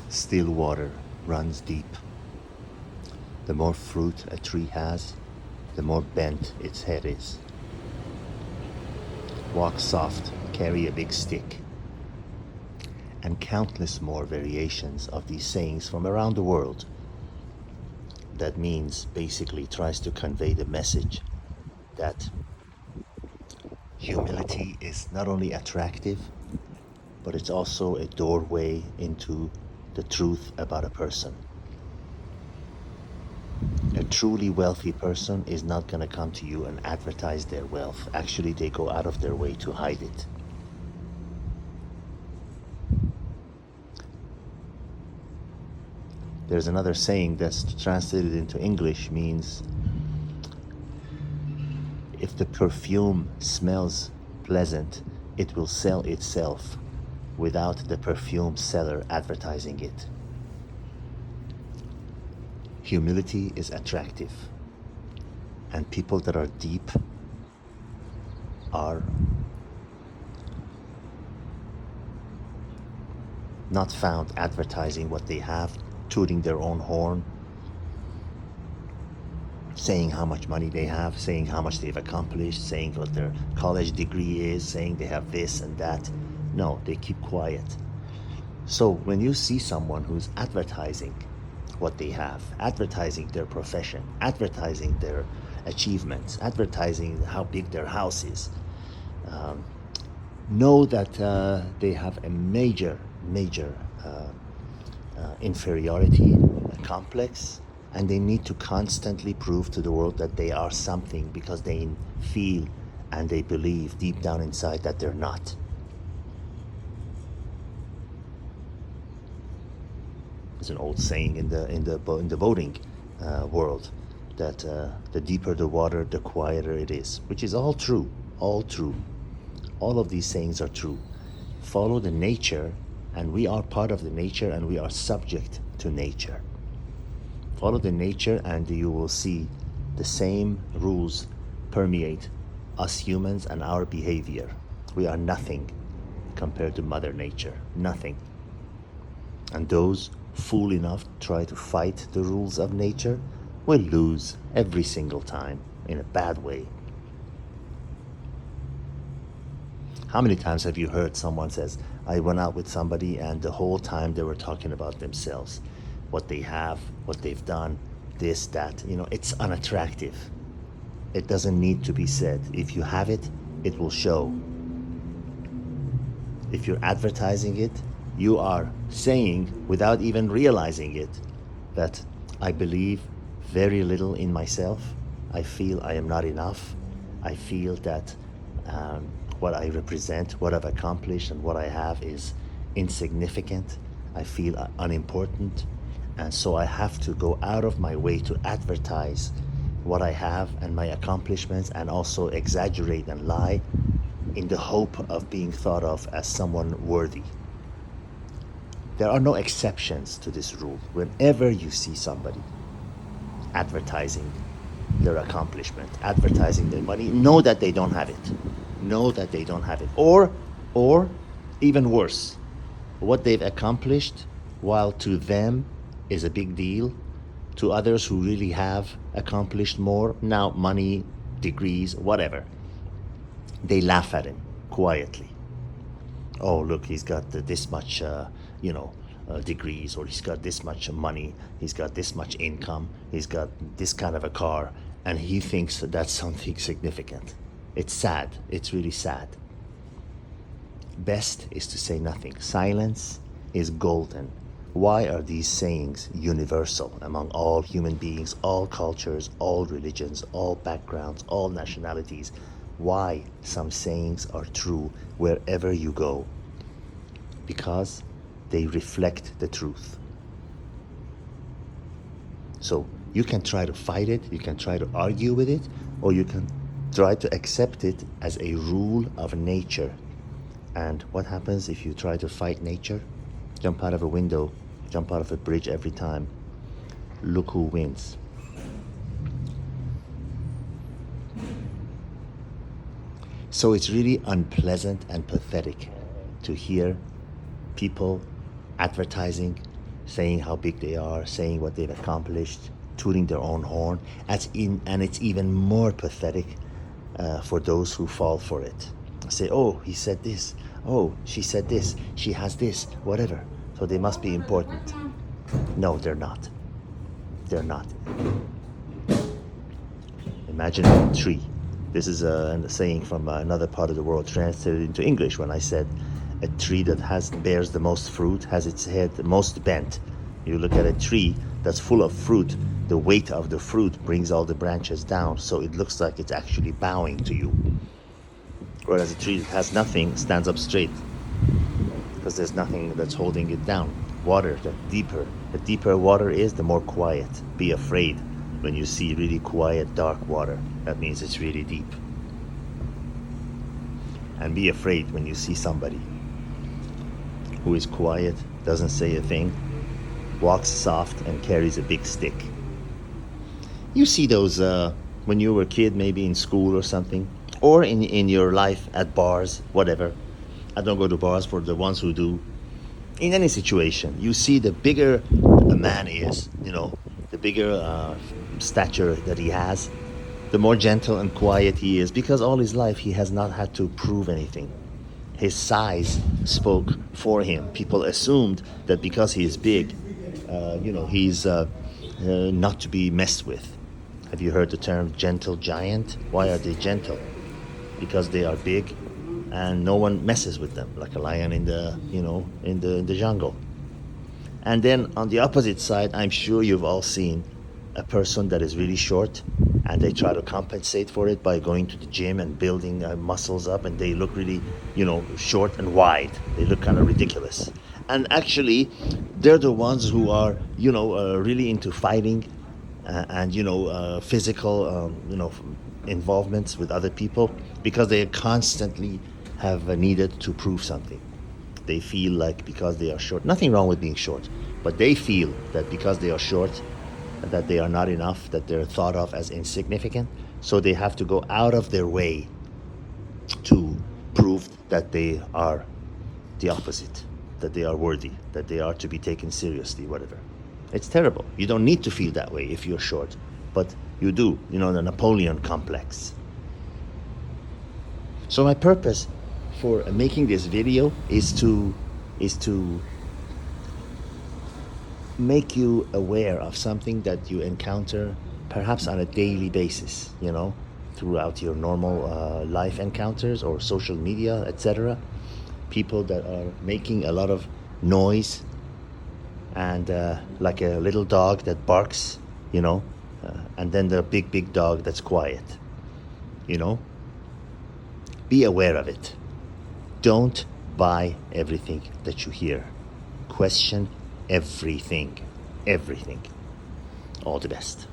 Still water runs deep. The more fruit a tree has, the more bent its head is. Walk soft, carry a big stick, and countless more variations of these sayings from around the world. That means basically tries to convey the message that humility is not only attractive, but it's also a doorway into the truth about a person. A truly wealthy person is not going to come to you and advertise their wealth. Actually, they go out of their way to hide it. There's another saying that's translated into English means, if the perfume smells pleasant, it will sell itself without the perfume seller advertising it. Humility is attractive, and people that are deep are not found advertising what they have, tooting their own horn, saying how much money they have, saying how much they've accomplished, saying what their college degree is, saying they have this and that. No, they keep quiet. So when you see someone who's advertising what they have, advertising their profession, advertising their achievements, advertising how big their house is, know that they have a major inferiority complex, and they need to constantly prove to the world that they are something because they feel and they believe deep down inside that they're not. There's an old saying in the voting world that the deeper the water, the quieter it is, which is all true, all true. All of these sayings are true. Follow the nature, and we are part of the nature, and we are subject to nature. Follow the nature, and you will see the same rules permeate us humans and our behavior. We are nothing compared to Mother Nature, nothing. And those fool enough to try to fight the rules of nature will lose every single time in a bad way. How many times have you heard someone says, I went out with somebody and the whole time they were talking about themselves, what they have, what they've done, this, that. It's unattractive. It doesn't need to be said. If you have it, it will show. If you're advertising it, you are saying, without even realizing it, that I believe very little in myself. I feel I am not enough. I feel that what I represent, what I've accomplished, and what I have is insignificant. I feel unimportant. And so I have to go out of my way to advertise what I have and my accomplishments, and also exaggerate and lie in the hope of being thought of as someone worthy. There are no exceptions to this rule. Whenever you see somebody advertising their accomplishment, advertising their money, know that they don't have it. Know that they don't have it. Or even worse, what they've accomplished, while to them is a big deal, to others who really have accomplished more, now money, degrees, whatever, they laugh at him quietly. Oh, look, he's got this much, degrees, or he's got this much money, he's got this much income, he's got this kind of a car, and he thinks that's something significant. It's sad. It's really sad. Best is to say nothing. Silence is golden. Why are these sayings universal among all human beings, all cultures, all religions, all backgrounds, all nationalities? Why some sayings are true wherever you go? Because they reflect the truth. So you can try to fight it, you can try to argue with it, or you can try to accept it as a rule of nature. And what happens if you try to fight nature? Jump out of a window, jump out of a bridge every time. Look who wins. So it's really unpleasant and pathetic to hear people advertising saying how big they are, saying what they've accomplished, tooting their own horn. And it's even more pathetic for those who fall for it. Say, oh, he said this. Oh, she said this. She has this. Whatever. So they must be important. No, they're not. They're not. Imagine a tree. This is a saying from another part of the world translated into English when I said a tree that bears the most fruit has its head the most bent. You look at a tree that's full of fruit, the weight of the fruit brings all the branches down, so it looks like it's actually bowing to you. Whereas a tree that has nothing stands up straight because there's nothing that's holding it down. Water, the deeper water is, the more quiet. Be afraid when you see really quiet, dark water. That means it's really deep. And be afraid when you see somebody who is quiet, doesn't say a thing, walks soft, and carries a big stick. You see those when you were a kid, maybe in school or something, or in your life at bars, whatever. I don't go to bars, for the ones who do. In any situation, you see the bigger a man is, the bigger stature that he has, the more gentle and quiet he is, because all his life he has not had to prove anything. His size spoke for him. People assumed that because he is big, he's not to be messed with. Have you heard the term gentle giant? Why are they gentle? Because they are big and no one messes with them, like a lion in the jungle. And then on the opposite side, I'm sure you've all seen a person that is really short, and they try to compensate for it by going to the gym and building muscles up, and they look really, short and wide. They look kind of ridiculous. And actually, they're the ones who are, really into fighting and physical, involvements with other people, because they constantly have needed to prove something. They feel like because they are short, nothing wrong with being short, but they feel that because they are short, that they are not enough, that they're thought of as insignificant, so they have to go out of their way to prove that they are the opposite, that they are worthy, that they are to be taken seriously, whatever. It's terrible. You don't need to feel that way if you're short, but you do, the Napoleon complex. So my purpose for making this video is to make you aware of something that you encounter perhaps on a daily basis, throughout your normal life encounters or social media, etc. People that are making a lot of noise and like a little dog that barks, and then the big dog that's quiet, Be aware of it. Don't buy everything that you hear. Question everything. All the best.